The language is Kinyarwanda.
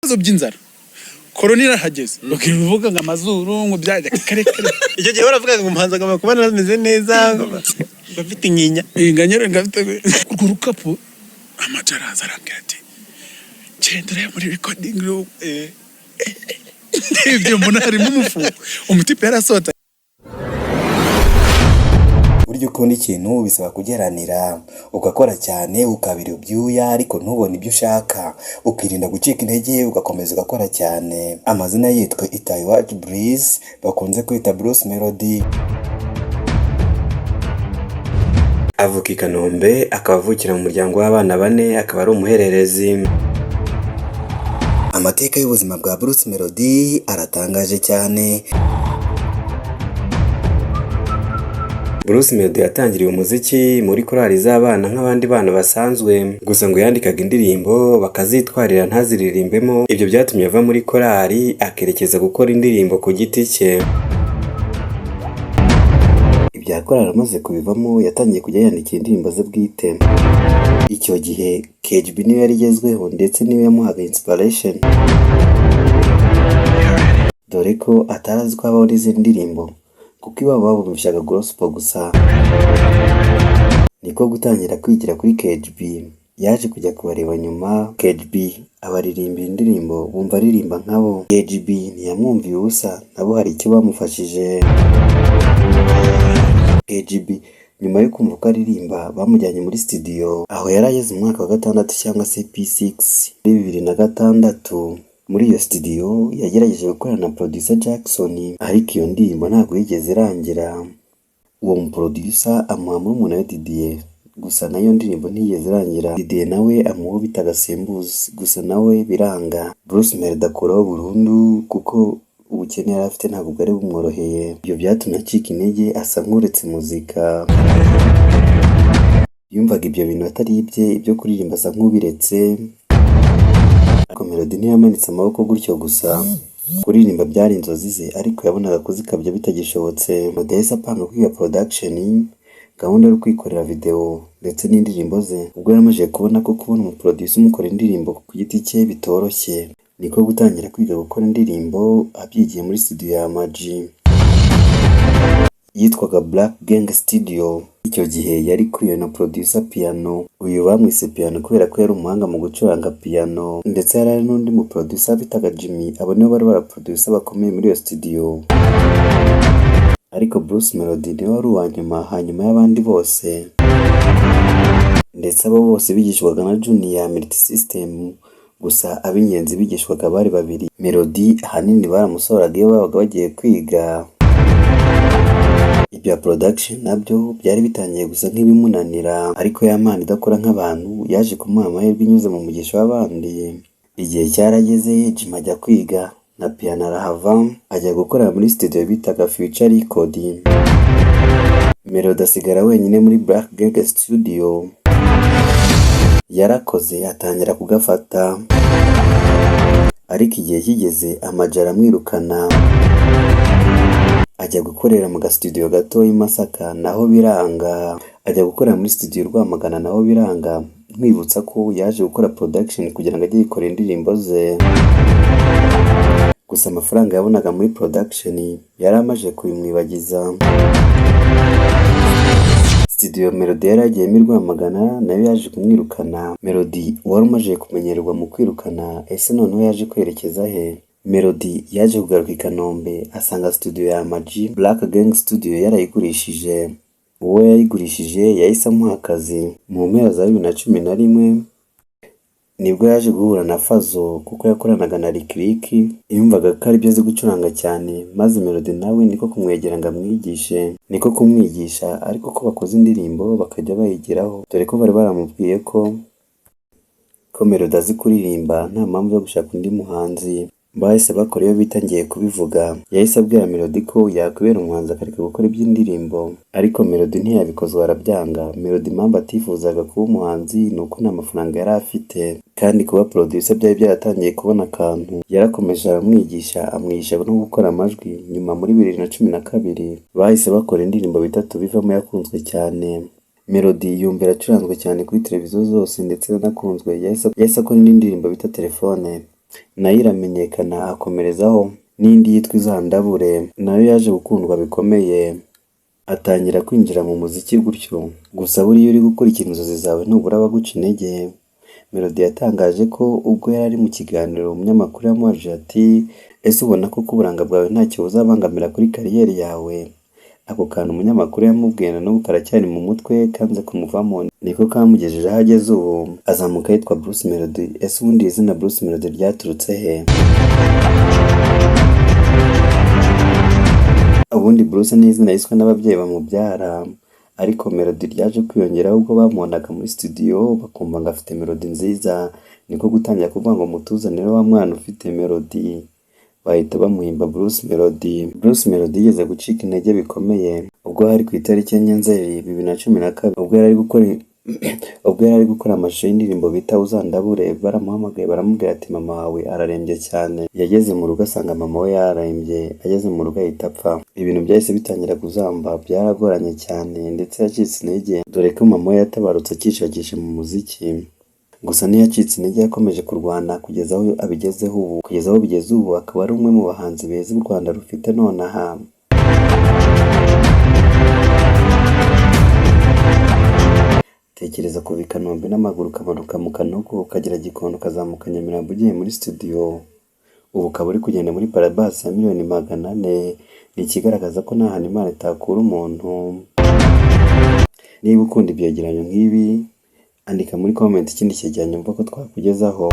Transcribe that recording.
ibibazo by'inzara korona irahageze bakivuga ngo amazuru ngo byajya kare icyo gihe baravuga ngo umuhanzi agomba kuba ameze neza bafite inyinya inganyero ngafite urukapu amajaraza arambwira ati gendera muri recording room ibyo mbona harimo umufu umutipe yarasota. Buryo ukunda ikintu bisaba kugeranira ugakora cyane ukabira ibyuya ariko ntubone ibyo ushaka ukirinda gucika intege ugakomeza ugakora cyane. Amazina yitwa Itayiwacu Breeze bakunze kwita Bruce Melody. Avuka i Kanombe akaba avukira mu muryango w'abana 4 akaba ari umuhererezi. Amateka y'ubuzima bwa Bruce Melody aratangaje cyane. Bruce Melody yatangiriye umuziki muri korali z'abana nk'abandi bana basanzwe, gusa ngo yandikaga indirimbo bakazitwarira ntaziririmbemo. Ibyo byatumye ava muri korali akerekeza gukora indirimbo ku giti cye. Ibya korali amaze kubivamo yatangiye kujya yandika indirimbo ze bwite. Icyo gihe KGB niwe yarigezweho ndetse niwe yamuhaga inspiration, dore ko atarazi ko habaho n'izindi ndirimbo kuko iwabo babumvishaga gospel gusa. Niko gutangira kwigira kuri KGB, yaje kujya kubareba nyuma. KGB abaririmbira indirimbo bumva aririmba nkabo. KGB ntiyamwumviye ubusa, nabo hari icyo bamufashije. KGB nyuma yo kumva ko aririmba bamujyanye muri studio, aho yarageze mu mwaka wa 6 cyangwa se P6 muri 2006. Muri iyo studio yagerageje gukorana na producer Jackson, ariko iyo ndirimbo ntabwo yigeze irangira. Uwo muproducer amuha murumuna we Didier, gusa nayo ndirimbo ntiyigeze irangira. Didier nawe amuha bita Gasembuzi, gusa nawe biranga. Bruce Melody akuraho burundu kuko ubukene yari afite ntabwo bwari bumworoheye. Ibyo byatumye acika intege asa nk'uretse muzika. Yumvaga ibyo bintu atari ibye, ibyo kuririmba asa nk'ubiretse. Ariko Melody ntiyamanitse amaboko gutyo gusa, kuririmba byari inzozi ze ariko yabonaga kuzikabya bitagishobotse. Melody yahise apanga kwiga production, gahunda yo kwikorera video ndetse n'indirimbo ze. Ubwo yaramaze kubona ko kubona umuproducer umukora indirimbo ku giti cye bitoroshye, niko gutangira kwiga gukora indirimbo abyigiye muri studio ya Ama-G yitwaga Black Gang Studio. Icyo gihe yari kuri na producer Piano. Uyu bamwise Piano kubera ko yari umuhanga mu gucuranga piano, ndetse yari n'undi mu producer bitaga Jimmy. Abo nibo bari baraproducer bakomeye muri iyo studio, ariko Bruce Melody niwe wari uwanyuma hanyuma y'abandi bose, ndetse abo bose bigishwaga na Junior Multi System. Gusa ab'ingenzi bigishwaga bari babiri. Melody ahanini baramusohoraga iyo babaga bagiye kwiga. Ibya production nabyo byari bitangiye gusa nk'ibimunanira, ariko Yamana idakora nk'abantu yaje kumuha amahirwe inyuze mu mugisha w'abandi. Igihe cyarageze Jim ajya kwiga na Piano arahava ajya gukorera muri studio bitaga Future Record. Melody asigara wenyine muri Black Gang Studio. Yarakoze atangira kugafata, ariko igihe kigeze Ama-G aramwirukana ajya gukorera mu studio gato i Masaka, naho biranga. Ajya gukorera muri studio Rwamagana, naho biranga. Nkwibutsa ko yaje gukora production kugira ngo ajye gukora indirimbo ze, gusa amafaranga yabonaga muri production yari amaje kubimwibagiza. Studio Melody yari agiye muri Rwamagana nayo yaje kumwirukana. Melody wari umaze kumenyerwa mu kwirukana, ese noneho yaje kwerekeza he? Melody yaje kugaruka i Kanombe asanga studio ya Ama-G Black Gang Studio yarayigurishije. Uwo yayigurishije yahise amuha akazi. Mu mpera za 2011 nibwo yaje guhura na Fazo kuko yakoranaga na Lick Lick, yumvaga ko ari byo azi gucuranga cyane, maze Melody nawe niko kumwegera ngo amwigishe. Niko kumwigisha, ariko ko bakoze indirimbo bakajya bayigiraho, dore ko bari baramubwiye ko Melody azi kuririmba nta mpamvu yo gushaka undi muhanzi. Bahise bakora iyo bitangiye kubivuga. Yahise abwira Melody ko yakwibera umuhanzi akareka gukora iby'indirimbo, ariko Melody ntiyabikoze, warabyanga. Melody impamvu atifuzaga kuba umuhanzi nuko nta mafaranga yari afite, kandi kuba producer byari byaratangiye kubona akantu. Yarakomeje aramwigisha, amwigisha no gukora amajwi. Nyuma muri 2012 bahise bakora indirimbo bitatu bivamo yakunzwe cyane. Melody yumvira acuranzwe cyane kuri televiziyo zose ndetse yanakunzwe. Yahise akora indirimbo bita Telefone. nayo iramenyekana akomerezaho. N'indi yitwa Izandabure nayo yaje gukundwa bikomeye, atangira kwinjira mu muziki gutyo. Gusa buriya uri gukurikira inzozi zawe ntubura abaguca intege. Melody yatangaje ko ubwo yari ari mu kiganiro umunyamakuru yamubajije ati ese ubona ko uburanga bwawe ntacyo buzabangamira kuri kariyeri yawe? Ako kantu umunyamakuru yamubwiye na n'ubu karacyari mu mutwe kanze kumuvamo, niko kamugejeje aho ageze ubu, azamuka yitwa Bruce Melody. Ese ubundi izina Bruce Melody ryaturutse he? Ubundi Bruce ni izina yiswe n'ababyeyi bamubyara, ariko Melody ryaje kwiyongeraho ubwo bamubonaga muri studio bakumva ngo afite melody nziza, niko gutangira kuvuga ngo mutuzanire wa mwana ufite melody, bahita bamuhimba Bruce Melody. Bruce Melody yigeze gucika intege bikomeye ubwo hari ku itariki ya Nzeri 2012 ubwo yari ari gukora amashusho y'indirimbo bita Uzandabure. Baramuhamagaye baramubwira ati mama wawe ararembye cyane. Yageze mu rugo asanga mama we yararembye, ageze mu rugo ahita apfa. Ibintu byahise bitangira kuzamba, byaragoranye cyane ndetse yacitse intege, dore ko mama we yatabarutse akishakisha mu muziki. Gusa ntiyacitse intege, yakomeje kurwana kugeza aho abigezeho ubu. Kugeza aho bigeze ubu akaba ari umwe mu bahanzi beza u Rwanda rufite nonaha. Tekereza kuva i Kanombe n'amaguru ukamanuka mu Kanogo ukagera Gikondo ukazamuka Nyamirambo ugiye muri studio, ubu ukaba uri kugenda muri parabasi ya $400,000. Ni ikigaragaza ko nta hantu Imana itakura umuntu. Niba ukunda ibyegeranyo nk'ibi andika muri comment ikindi cyegeranyo mvuga ko twakugezaho.